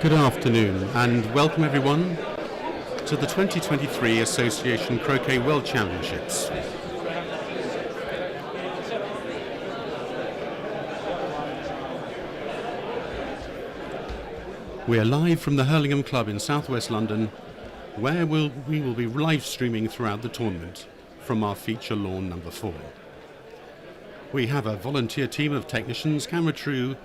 Good afternoon and welcome everyone to the 2023 Association Croquet World Championships. We are live from the Hurlingham Club in southwest London, where we will be live streaming throughout the tournament from our feature lawn number 4. We have a volunteer team of technicians, camera crew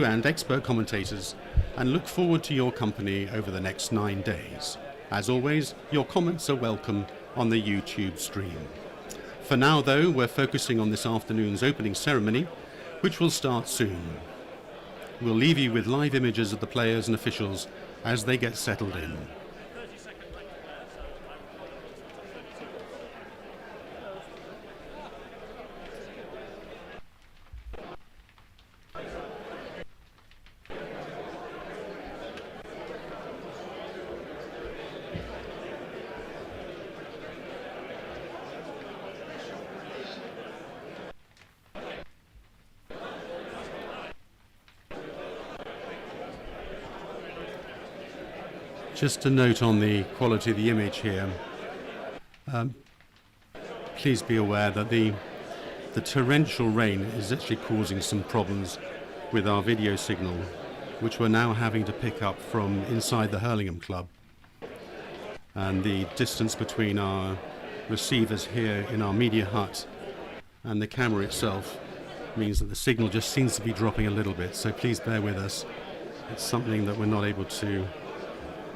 and expert commentators, and look forward to your company over the next 9 days. As always, your comments are welcome on the YouTube stream. For now though, we're focusing on this afternoon's opening ceremony, which will start soon. We'll leave you with live images of the players and officials as they get settled in. Just a note on the quality of the image here. Please be aware that the torrential rain is actually causing some problems with our video signal, which we're now having to pick up from inside the Hurlingham Club. And the distance between our receivers here in our media hut and the camera itself means that the signal just seems to be dropping a little bit, so please bear with us. It's something that we're not able to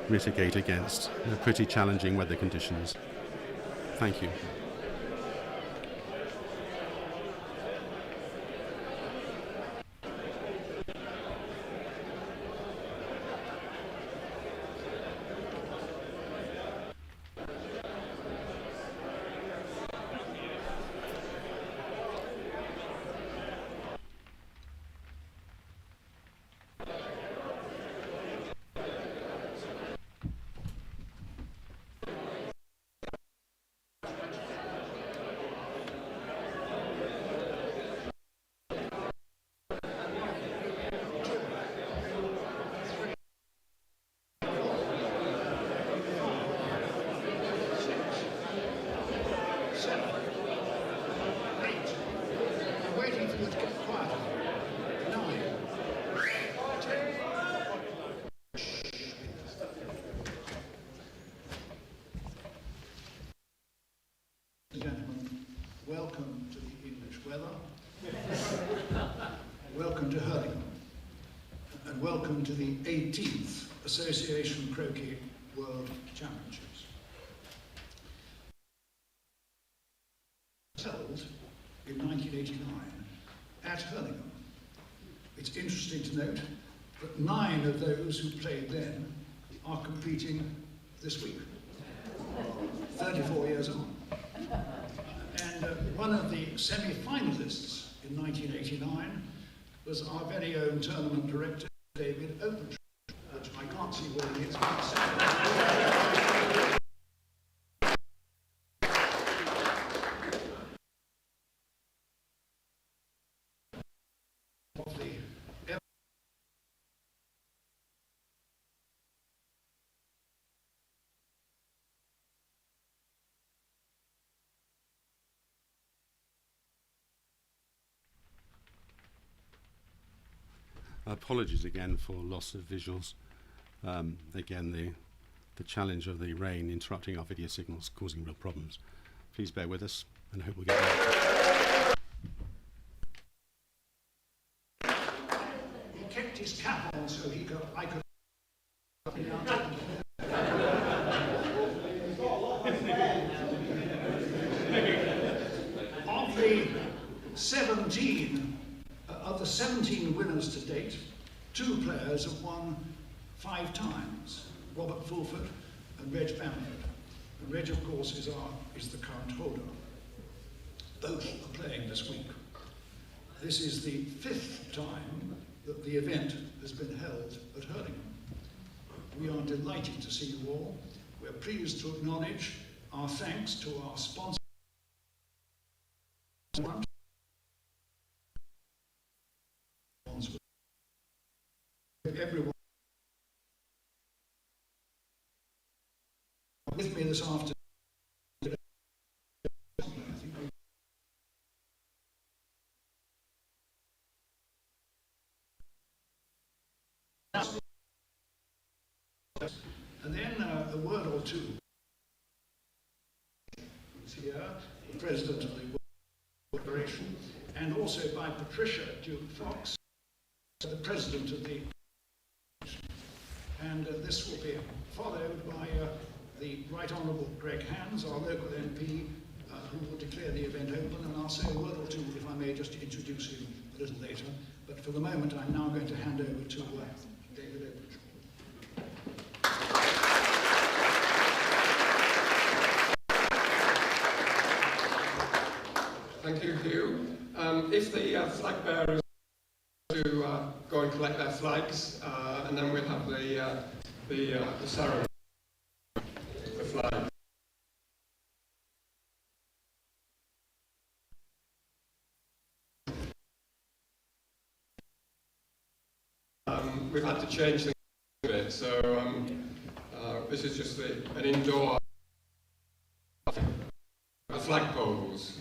mitigate against. They're pretty challenging weather conditions. Thank you. Welcome to the English weather, welcome to Hurlingham, and welcome to the 18th Association Croquet World Championships. Held in 1989 at Hurlingham. It's interesting to note that 9 of those who played then are competing this week, 34 years on. And one of the semi-finalists in 1989 was our very own tournament director, David Opentree, which I can't see where he is. Apologies again for loss of visuals. Again, the challenge of the rain interrupting our video signals causing real problems. Please bear with us and I hope we'll get back. He kept his cap on so I could. Of the 17 winners to date, 2 players have won 5 times, Robert Fulford and Reg Bamford. And Reg, of course, is the current holder. Both are playing this week. This is the 5th time that the event has been held at Hurlingham. We are delighted to see you all. We're pleased to acknowledge our thanks to our sponsors. Everyone this afternoon. And then a word or two. Here, the President of the World Federation, and also by Patricia Duke Fox, the President of the. And this will be followed by the Right Honourable Greg Hands, our local MP, who will declare the event open, and I'll say a word or two, if I may, just to introduce him a little later. But for the moment, I'm now going to hand over to David Edwards. Thank you, Hugh. If the flag bearers to go and collect their flags, and then we'll have the ceremony. The flag. We've had to change things a bit, so this is just an indoor flag poles.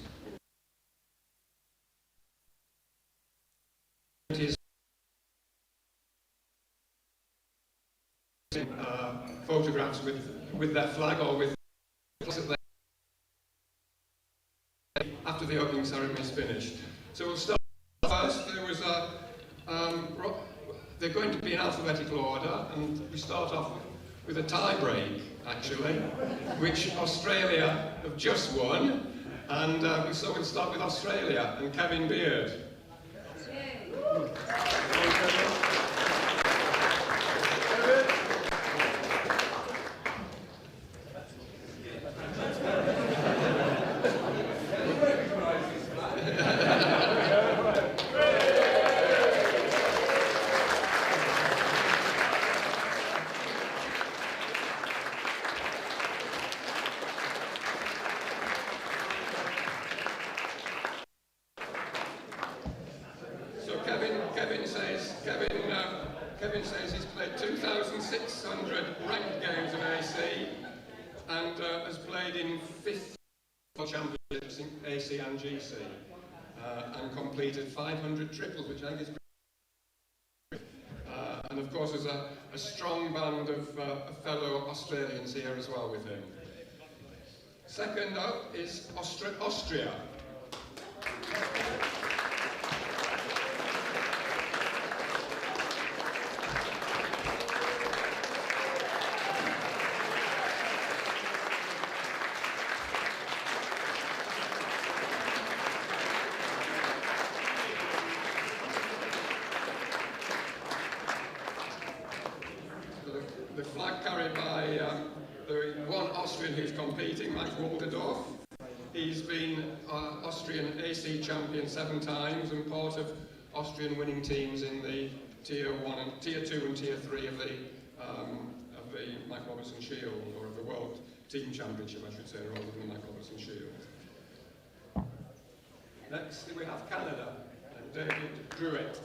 Photographs with their flag or with after the opening ceremony is finished. So we'll start first. There was they're going to be in alphabetical order, and we start off with a tie break, actually, which Australia have just won, and so we'll start with Australia and Kevin Beard. Kevin says he's played 2,600 ranked games in AC and has played in 5th championships in AC and GC and completed 500 triples, which I think is pretty and of course there's a strong band of fellow Australians here as well with him. Second up is Austria. The flag carried by the one Austrian who's competing, Max Walderdorf. He's been Austrian AC champion 7 times and part of Austrian winning teams in the Tier 1 and Tier 2 and Tier 3 of the Mike Robertson Shield, or of the World Team Championship, I should say, rather than the Mike Robertson Shield. Next we have Canada and David Druitt.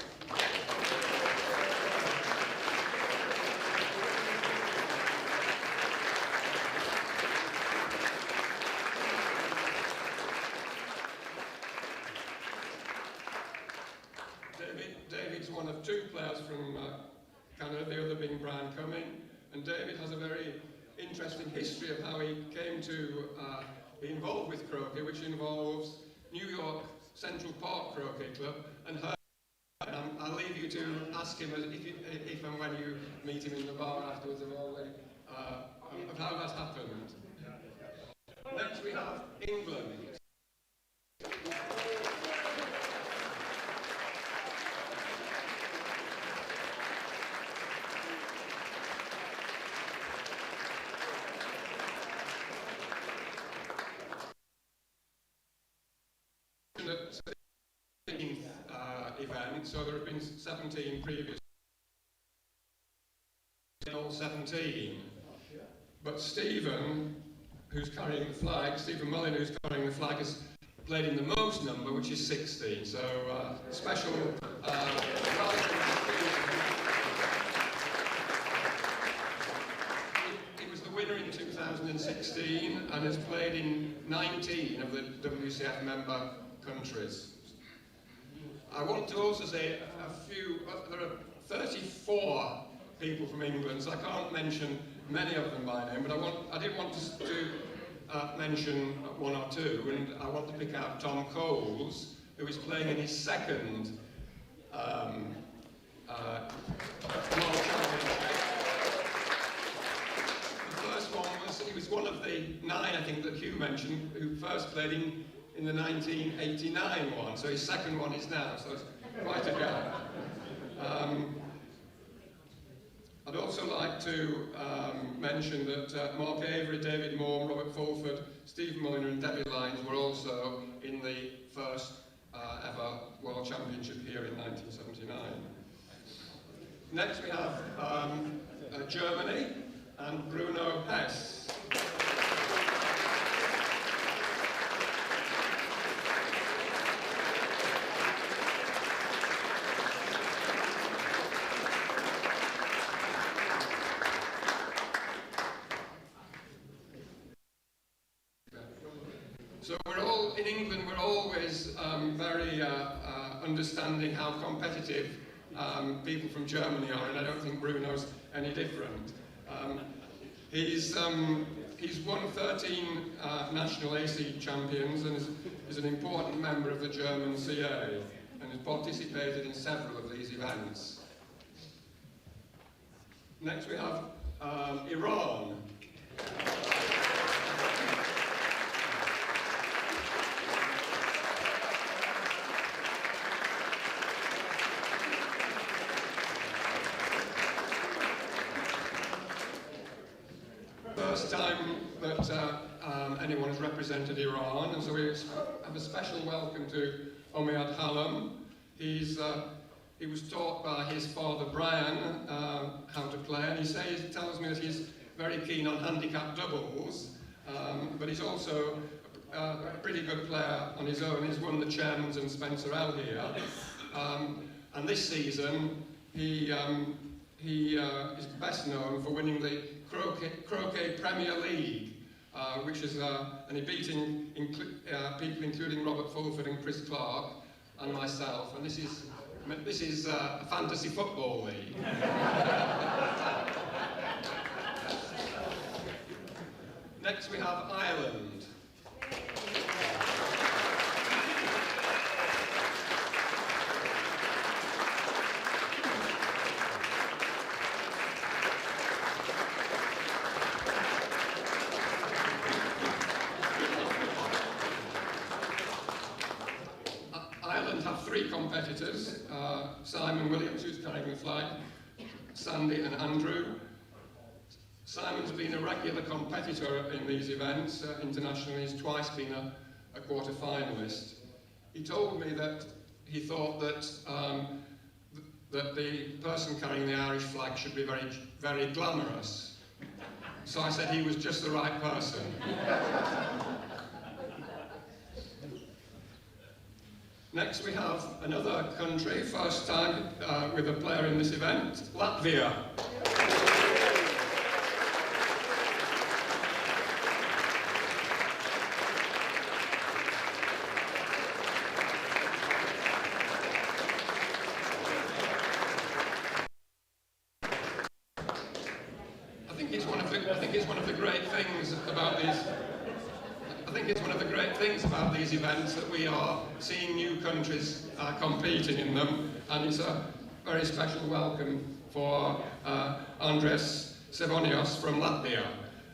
David's one of 2 players from Canada, the other being Brian Cumming, and David has a very interesting history of how he came to be involved with croquet, which involves New York Central Park Croquet Club and Hurlingham. I'll leave you to ask him if and when you meet him in the bar afterwards of how that happened. Next we have England. Event, so there have been 17 previous, all 17. But Stephen, who's carrying the flag, Stephen Mullin, who's carrying the flag, has played in the most number, which is 16. So special. He was the winner in 2000. 2016 and has played in 19 of the WCF member countries. I want to also say a few, there are 34 people from England, so I can't mention many of them by name, but I did want to mention one or two, and I want to pick out Tom Coles, who is playing in his second World Championship. The first one was, he was one of the 9, I think, that Hugh mentioned, who first played in the 1989 one, so his second one is now, so it's quite a gap. I'd also like to mention that Mark Avery, David Moore, Robert Fulford, Steve Mulliner and Debbie Lyons were also in the first ever World Championship here in 1979. Next we have Germany and Bruno Hess. So in England, we're always very understanding how competitive people from Germany are, and I don't think Bruno's any different. He's won 13 national AC champions and is an important member of the German CA and has participated in several of these events. Next we have Iran. First time that anyone has represented Iran, and so we have a special welcome to Omiyad Hallam. He was taught by his father Brian how to play, and he tells me that he's very keen on handicap doubles, but he's also a pretty good player on his own. He's won the Chairman's and Spencer L here, and this season he is best known for winning the Croquet Premier League, which is and he beating people including Robert Fulford and Chris Clark and myself, and this is a fantasy football league. Next we have Ireland. Ireland have 3 competitors, Simon Williams, who's carrying the flag, Sandy and Andrew. Simon's been a regular competitor in these events internationally. He's twice been a quarter-finalist. He told me that he thought that that the person carrying the Irish flag should be very, very glamorous. So I said he was just the right person. Next we have another country, first time with a player in this event, Latvia. I think it's one of the great things about these events that we are seeing new countries competing in them, and it's a very special welcome for Andres Sevonios from Latvia.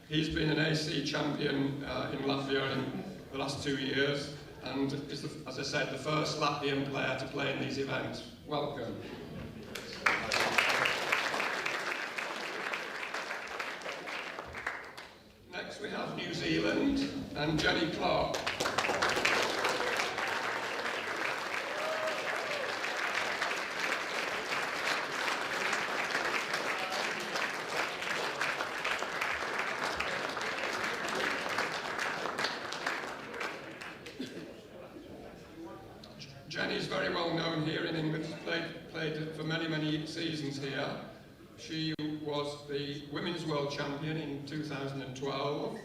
He's been an AC champion in Latvia in the last 2 years, and is, as I said, the first Latvian player to play in these events. Welcome. Next we have New Zealand and Jenny Clark. Jenny is very well known here in England. She's played for many, many seasons here. She was the Women's World Champion in 2012,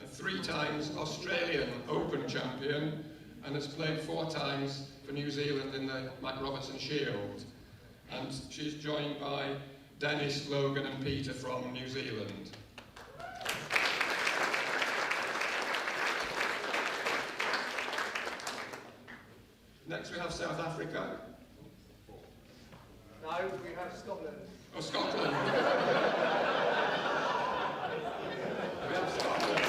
a 3 times Australian Open champion, and has played 4 times for New Zealand in the Mac Robertson Shield. And she's joined by Dennis, Logan and Peter from New Zealand. Next we have South Africa. No, we have Scotland. Oh, Scotland. We have Scotland.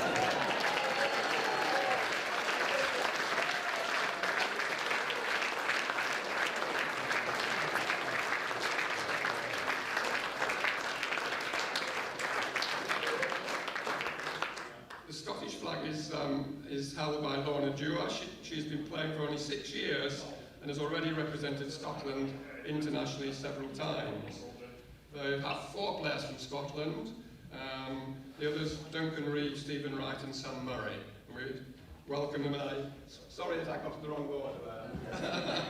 The Scottish flag is held by Lorna Dewar. She's been playing for only 6 years and has already represented Scotland internationally several times. They have 4 players from Scotland. The others, Duncan Reeve, Stephen Wright and Sam Murray. We welcome them. Sorry if I got the wrong order there.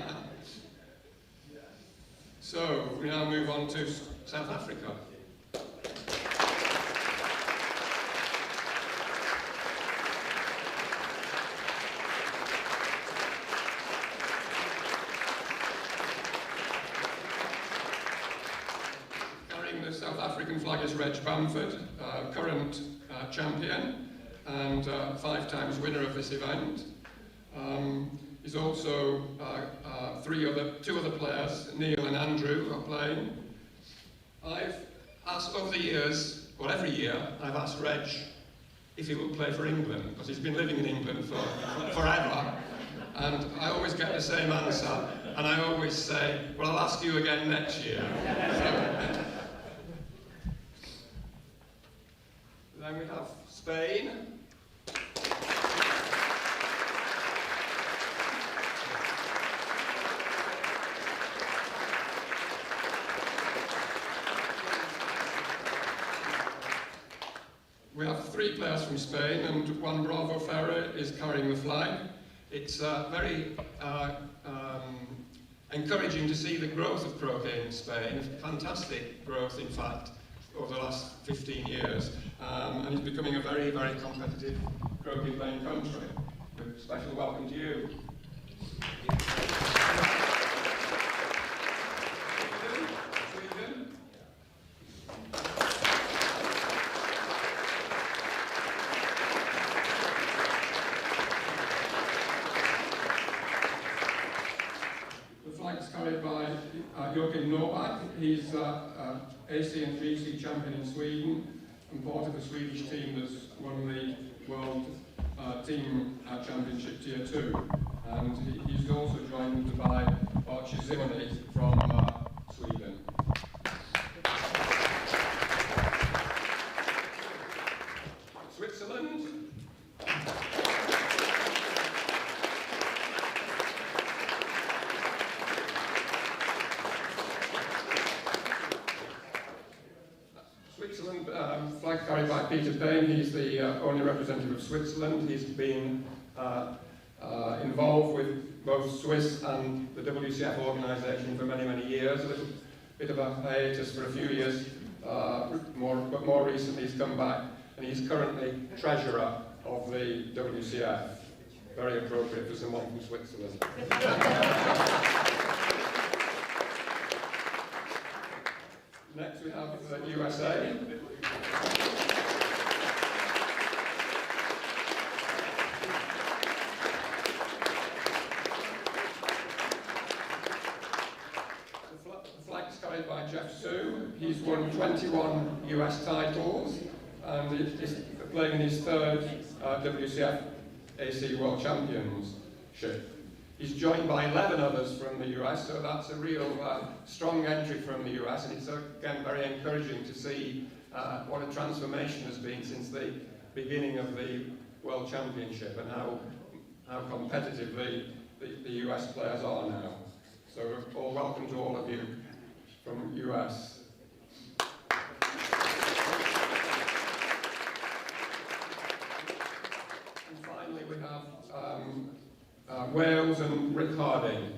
So we now move on to South Africa. South African flag is Reg Bamford, current champion and 5 times winner of this event. He's also 2 other players, Neil and Andrew, who are playing. I've asked over the years, or every year, I've asked Reg if he will play for England, because he's been living in England for forever. And I always get the same answer, and I always say, well, I'll ask you again next year. Then we have Spain. We have 3 players from Spain, and Juan Bravo Ferrer is carrying the flag. It's very encouraging to see the growth of croquet in Spain, fantastic growth in fact, over the last 15 years. And it's becoming a very, very competitive croquet playing country. A special welcome to you. Sweden. The flag is carried by Joachim Norback. He's AC and GC champion in Sweden and part of the Swedish team that's won the World Team Championship Tier 2. And he's also joined by Archie Zimmerny from Sweden. Switzerland. Flag carried by Peter Payne. He's the only representative of Switzerland. He's been involved with both Swiss and the WCF organisation for many, many years. A little bit of a hiatus for a few years, but more recently he's come back, and he's currently treasurer of the WCF. Very appropriate for someone from Switzerland. Next we have the USA. The flag's carried by Jeff Sue. He's won 21 US titles and is playing in his 3rd WCF AC World Championship. He's joined by 11 others from the US, so that's a real strong entry from the US, and it's again very encouraging to see what a transformation has been since the beginning of the World Championship and how competitive the US players are now. So all welcome to all of you from US. And finally we have Wales and Rick Harding.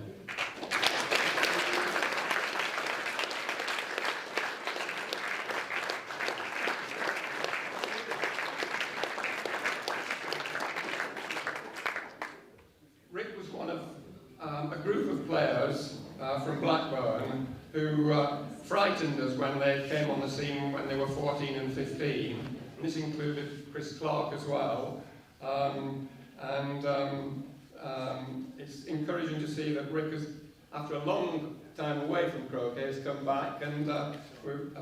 group of players from Blackburn who frightened us when they came on the scene when they were 14 and 15. And this included Chris Clark as well. It's encouraging to see that Rick has, after a long time away from croquet, has come back, and a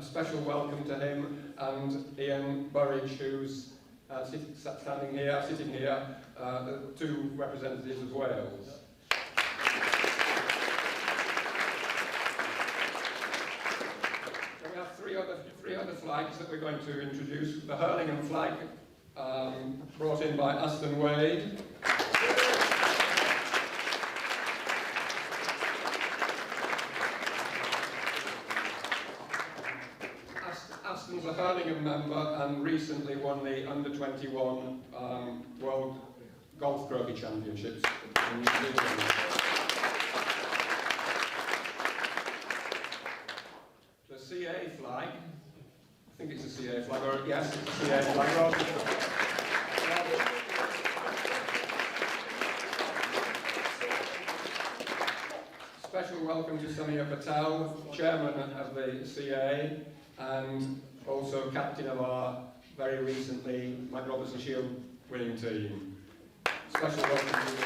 special welcome to him and Ian Burridge, who's sitting here, the two representatives of Wales. We have three other flags that we're going to introduce. The Hurlingham flag, brought in by Aston Wade. Aston's a Hurlingham member and recently won the Under-21 World Golf Croquet Championships in New Zealand. The CA flag, I think it's a CA flag, or yes, it's a CA flag. Special welcome to Samir Patel, chairman of the CA, and also captain of our very recently Mike Robertson Shield winning team. Special welcome to you.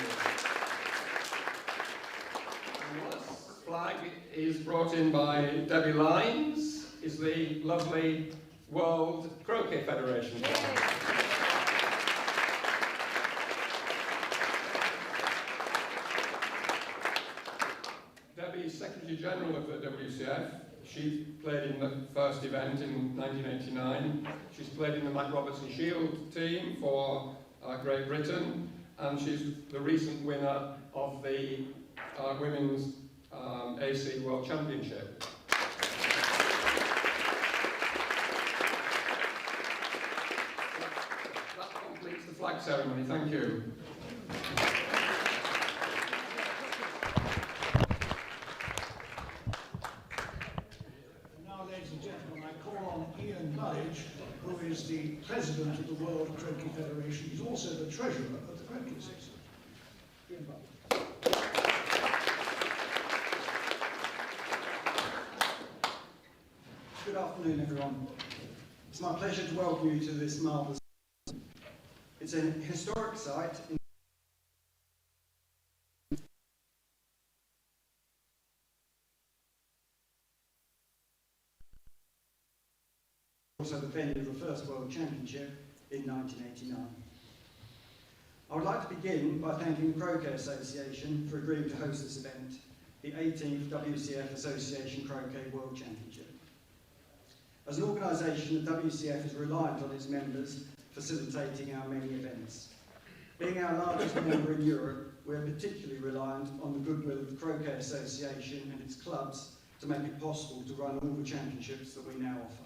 And the last flag is brought in by Debbie Lyons, is the lovely World Croquet Federation flag. Debbie is Secretary General of the WCF. She played in the first event in 1989. She's played in the Mike Robertson Shield team for Great Britain, and she's the recent winner of the Women's AC World Championship. That completes the flag ceremony. Thank you. Who is the president of the World Croquet Federation. He's also the treasurer of the Croquet Association. Ian Burridge. Good afternoon, everyone. It's my pleasure to welcome you to this marvellous. It's a historic site. Also the venue of the first World Championship in 1989. I would like to begin by thanking the Croquet Association for agreeing to host this event, the 18th WCF Association Croquet World Championship. As an organisation, the WCF is reliant on its members facilitating our many events. Being our largest member in Europe, we are particularly reliant on the goodwill of the Croquet Association and its clubs to make it possible to run all the championships that we now offer.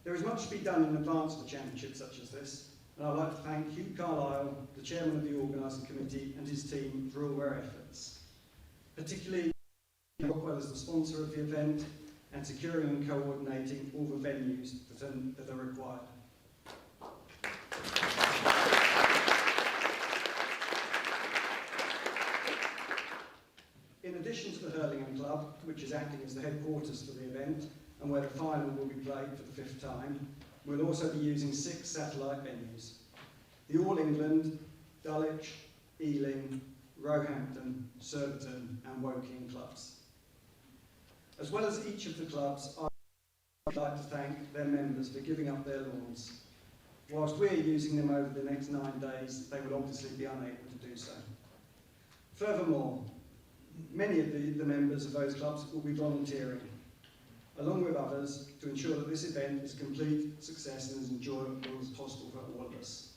There is much to be done in advance of a championship such as this, and I'd like to thank Hugh Carlisle, the chairman of the organising committee, and his team for all their efforts, particularly Rockwell as the sponsor of the event and securing and coordinating all the venues that are required. In addition to the Hurlingham Club, which is acting as the headquarters for the event, and where the final will be played for the 5th time, we'll also be using 6 satellite venues. The All England, Dulwich, Ealing, Roehampton, Surbiton and Woking clubs. As well as each of the clubs, I'd like to thank their members for giving up their lawns. Whilst we're using them over the next 9 days, they will obviously be unable to do so. Furthermore, many of the members of those clubs will be volunteering, along with others, to ensure that this event is a complete success and as enjoyable as possible for all of us.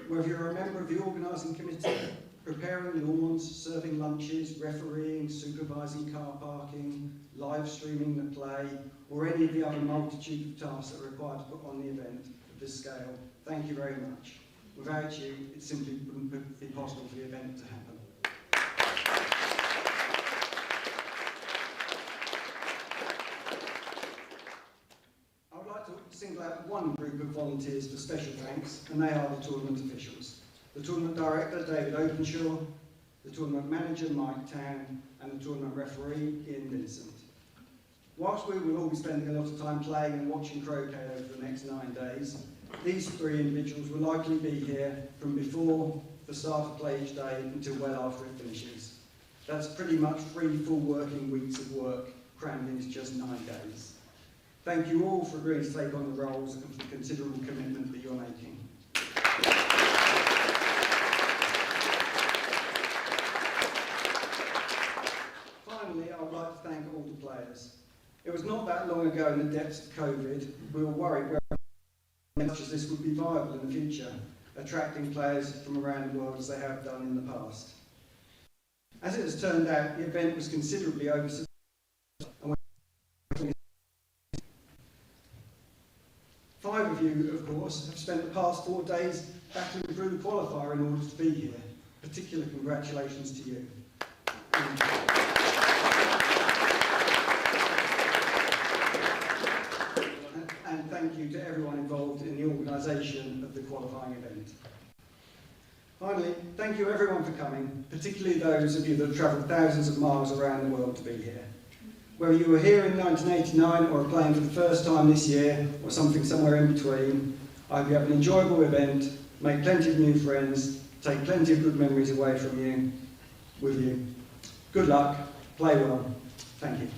Whether you're a member of the organising committee, preparing lawns, serving lunches, refereeing, supervising car parking, live streaming the play, or any of the other multitude of tasks that are required to put on the event of this scale, thank you very much. Without you, it simply wouldn't be possible for the event to happen. Single out one group of volunteers for special thanks, and they are the tournament officials. The tournament director, David Openshaw, the tournament manager, Mike Tan, and the tournament referee, Ian Vincent. Whilst we will all be spending a lot of time playing and watching croquet over the next 9 days, these 3 individuals will likely be here from before the start of play each day until well after it finishes. That's pretty much 3 full working weeks of work crammed into just 9 days. Thank you all for agreeing to take on the roles and for the considerable commitment that you're making. Finally, I would like to thank all the players. It was not that long ago in the depths of COVID, we were worried whether such as this would be viable in the future, attracting players from around the world as they have done in the past. As it has turned out, the event was considerably oversubscribed. 5 of you, of course, have spent the past 4 days battling through the qualifier in order to be here. Particular congratulations to you. And thank you to everyone involved in the organisation of the qualifying event. Finally, thank you everyone for coming, particularly those of you that have travelled thousands of miles around the world to be here. Whether you were here in 1989 or are playing for the first time this year, or something somewhere in between, I hope you have an enjoyable event, make plenty of new friends, take plenty of good memories away from you, with you. Good luck, play well. Thank you.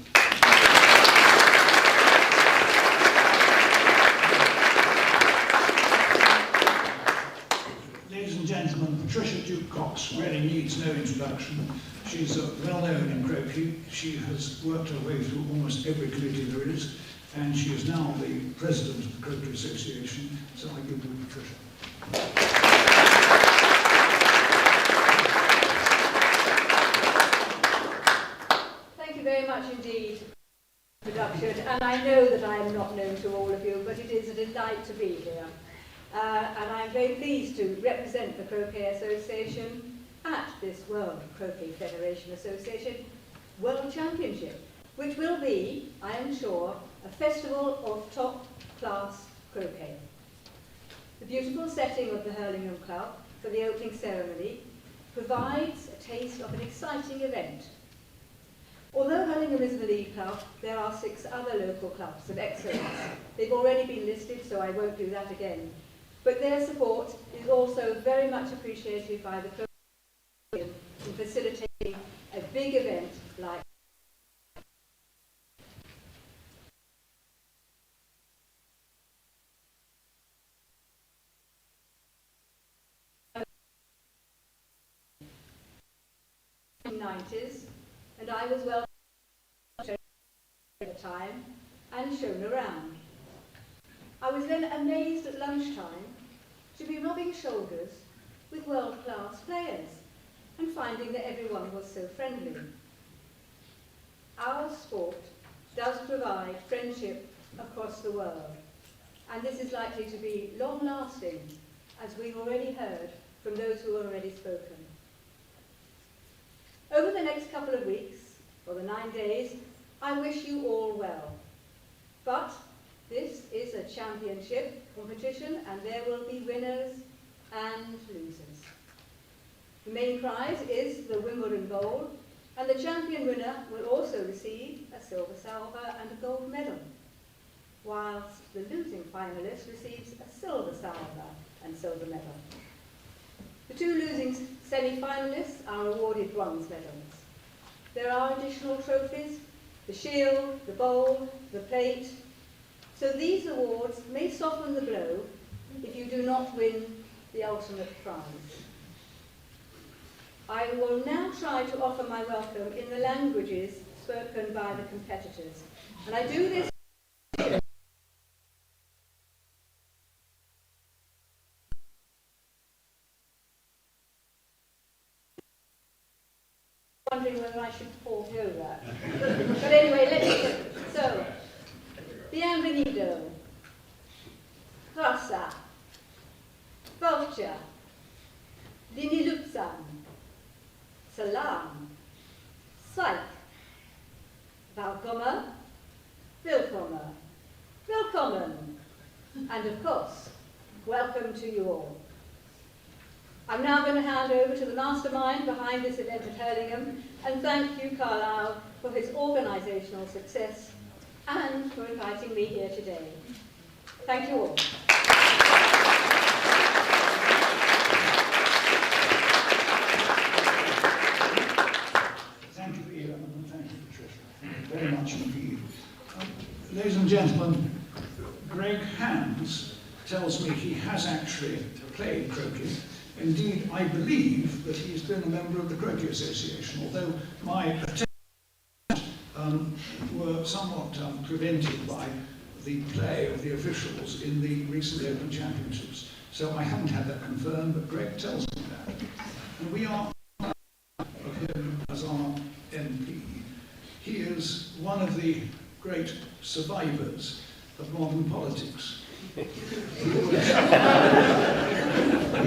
Ladies and gentlemen, Patricia Duke Cox really needs no introduction. She's well known in croquet. She has worked her way through almost every committee there is, and she is now the president of the Croquet Association. So I give you Patricia. Thank you very much indeed for the introduction, and I know that I am not known to all of you, but it is a delight to be here. And I'm very pleased to represent the Croquet Association at this World Croquet Federation Association World Championship, which will be, I am sure, a festival of top-class croquet. The beautiful setting of the Hurlingham Club for the opening ceremony provides a taste of an exciting event. Although Hurlingham is the lead club, there are 6 other local clubs of excellence. They've already been listed, so I won't do that again. But their support is also very much appreciated by the club in facilitating a big event like the 1990s, and I was well at the time and shown around. I was then amazed at lunchtime to be rubbing shoulders with world-class players and finding that everyone was so friendly. Our sport does provide friendship across the world, and this is likely to be long-lasting, as we've already heard from those who have already spoken. Over the next couple of weeks, or the 9 days, I wish you all well. But this is a championship competition, and there will be winners and losers. The main prize is the Wimbledon Bowl, and the champion winner will also receive a silver salver and a gold medal, whilst the losing finalist receives a silver salver and silver medal. The 2 losing semi-finalists are awarded bronze medals. There are additional trophies, the shield, the bowl, the plate. So these awards may soften the blow if you do not win the ultimate prize. I will now try to offer my welcome in the languages spoken by the competitors. And I do this wondering whether I should forego that. But anyway, let's so, bienvenido, Rasa, Volcha, Dinilutsan, Salam, Psych, Valkommer, Willkommen, Willkommen, and of course, welcome to you all. I'm I'm now going to hand over to the mastermind behind this event at Hurlingham, and thank you, Carlisle, for his organisational success and for inviting me here today. Thank you all. Thank you, Ian, and thank you, Patricia. Thank you very much indeed. Ladies and gentlemen, Greg Hands tells me he has actually played croquet. Indeed, I believe that he's been a member of the Croquet Association, although my attempts were somewhat prevented by the play of the officials in the recent Open Championships. So I haven't had that confirmed, but Greg tells me that. And we are of him as our MP. He is one of the great survivors of modern politics. He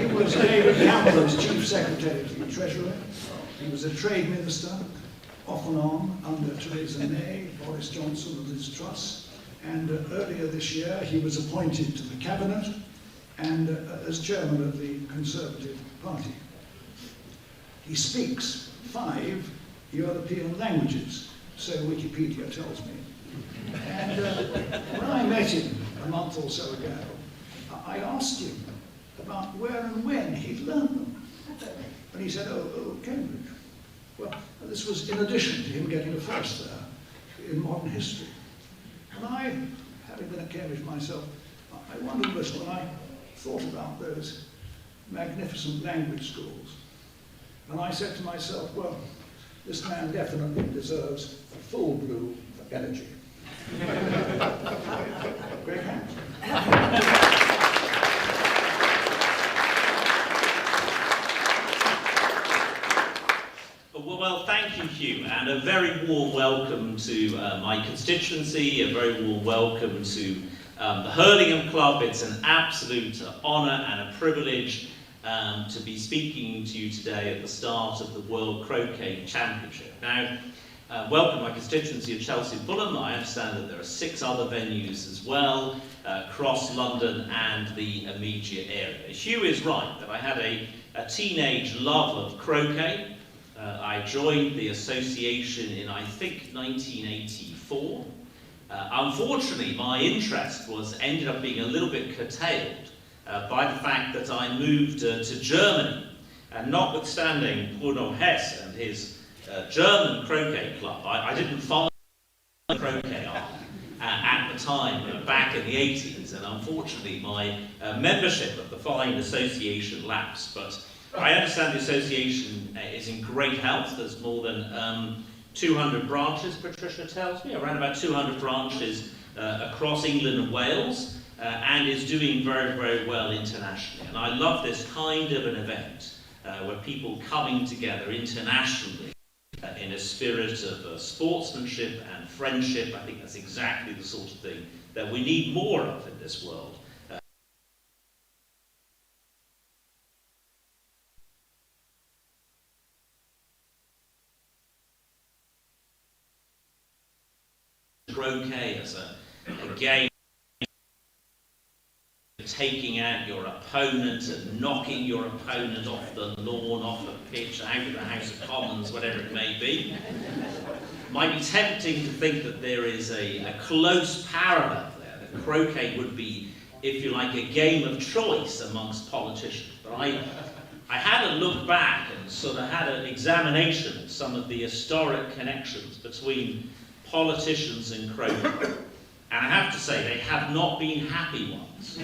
was David Cameron's Chief Secretary to the Treasury. He was a Trade Minister, off and on, under Theresa May, Boris Johnson and his Truss. And earlier this year, he was appointed to the Cabinet and as Chairman of the Conservative Party. He speaks 5 European languages, so Wikipedia tells me. And when I met him a month or so ago, I asked him about where and when he'd learned them. And he said, oh, Cambridge. Well, this was in addition to him getting a first there in modern history. And I, having been at Cambridge myself, I wondered this when I thought about those magnificent language schools. And I said to myself, well, this man definitely deserves a full blue energy. Great hands. Well, thank you, Hugh, and a very warm welcome to my constituency, a very warm welcome to the Hurlingham Club. It's an absolute honour and a privilege to be speaking to you today at the start of the World Croquet Championship. Now, welcome my constituency of Chelsea and Fulham. I understand that there are 6 other venues as well, across London and the immediate area. Hugh is right that I had a teenage love of croquet. I joined the association in, I think, 1984. Unfortunately, my interest ended up being a little bit curtailed by the fact that I moved to Germany. And notwithstanding Bruno Hess and his German croquet club, I didn't follow croquet art at the time, back in the 80s. And unfortunately, my membership of the fine association lapsed. But I understand the association is in great health. There's more than 200 branches, Patricia tells me, around about 200 branches across England and Wales, and is doing very, very well internationally. And I love this kind of an event where people coming together internationally in a spirit of sportsmanship and friendship. I think that's exactly the sort of thing that we need more of in this world. Croquet as a game, taking out your opponent and knocking your opponent off the lawn, off the pitch, out of the House of Commons, whatever it may be. Might be tempting to think that there is a close parallel there, that croquet would be, if you like, a game of choice amongst politicians. But I had a look back and sort of had an examination of some of the historic connections between politicians and croquet. And I have to say, they have not been happy ones.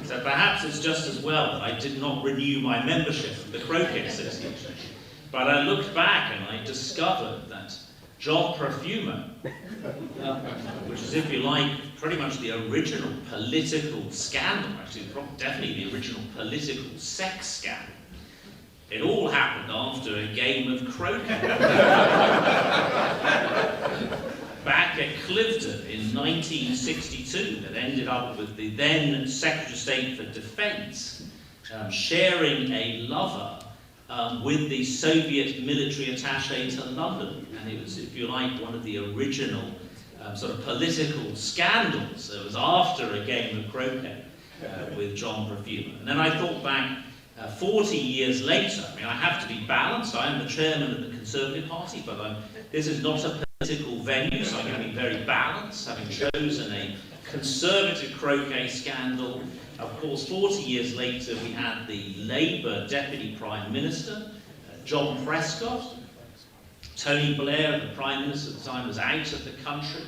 So perhaps it's just as well that I did not renew my membership of the Croquet Association. But I looked back and I discovered that John Perfumer, which is, if you like, pretty much the original political scandal, actually, definitely the original political sex scandal. It all happened after a game of croquet. Back at Cliveden in 1962, that ended up with the then Secretary of State for Defence sharing a lover with the Soviet military attaché to London. And it was, if you like, one of the original sort of political scandals. It was after a game of croquet with John Perfumer. And then I thought back 40 years later, I mean, I have to be balanced. I am the chairman of the Conservative Party, but this is not a political venue, so I'm going to be very balanced, having chosen a Conservative croquet scandal. Of course, 40 years later, we had the Labour Deputy Prime Minister, John Prescott. Tony Blair, the Prime Minister at the time, was out of the country.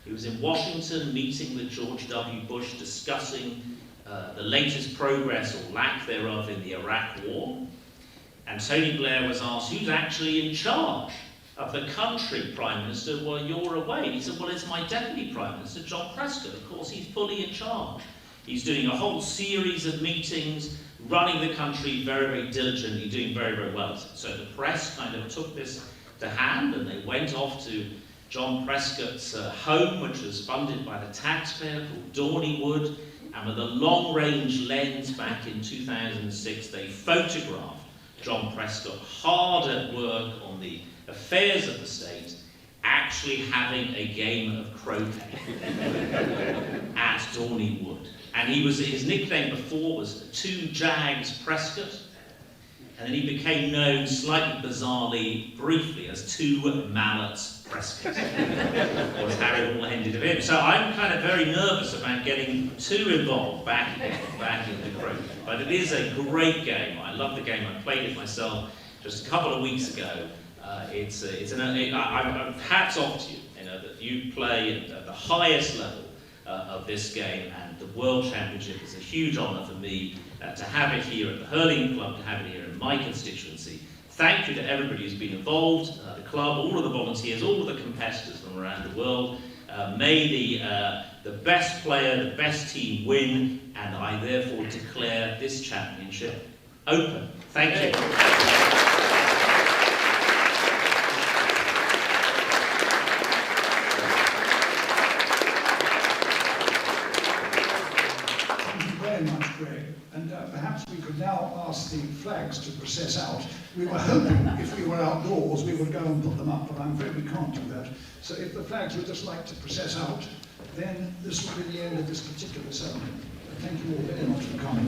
He was in Washington meeting with George W. Bush, discussing the latest progress or lack thereof in the Iraq War. And Tony Blair was asked, who's actually in charge of the country, Prime Minister, while you're away? And he said, well, it's my Deputy Prime Minister, John Prescott. Of course, he's fully in charge. He's doing a whole series of meetings, running the country very, very diligently, doing very, very well. So the press kind of took this to hand, and they went off to John Prescott's home, which was funded by the taxpayer, called Dorneywood, and with a long-range lens back in 2006, they photographed John Prescott hard at work on the affairs of the state, actually having a game of croquet at Dorneywood. And his nickname before was Two Jags Prescott, and then he became known slightly bizarrely, briefly, as Two Mallets Prescott. Was how it all ended of him. So I'm kind of very nervous about getting too involved back in the croquet. But it is a great game. I love the game. I played it myself just a couple of weeks ago. Hats off to you, that you play at the highest level of this game, and the World Championship is a huge honour for me to have it here at the Hurlingham Club, to have it here in my constituency. Thank you to everybody who's been involved, the club, all of the volunteers, all of the competitors from around the world. May the best player, the best team win, and I therefore declare this championship open. Thank you. And perhaps we could now ask the flags to process out. We were hoping if we were outdoors we would go and put them up, but I'm afraid we can't do that. So if the flags would just like to process out, then this will be the end of this particular ceremony. Thank you all very much for coming.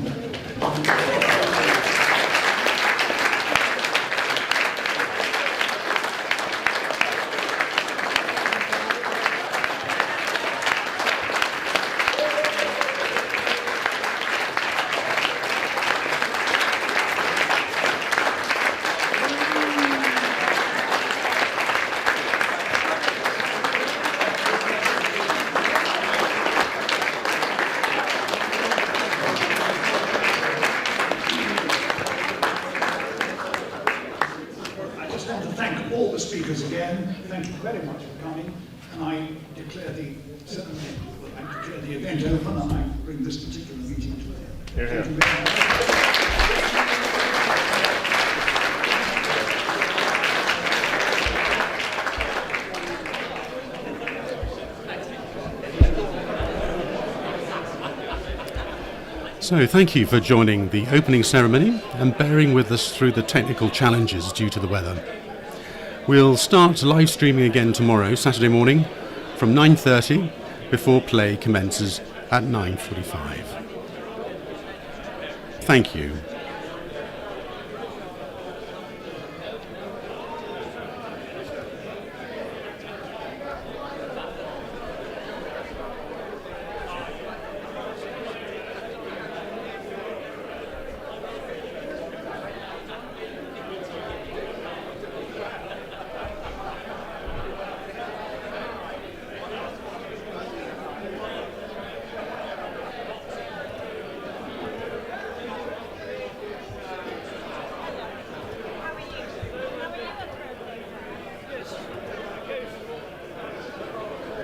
Speakers again, thank you very much for coming, and I declare the event open, and I bring this particular meeting to an end. Thank you very much. So thank you for joining the opening ceremony and bearing with us through the technical challenges due to the weather. We'll start live streaming again tomorrow, Saturday morning, from 9:30, before play commences at 9:45. Thank you.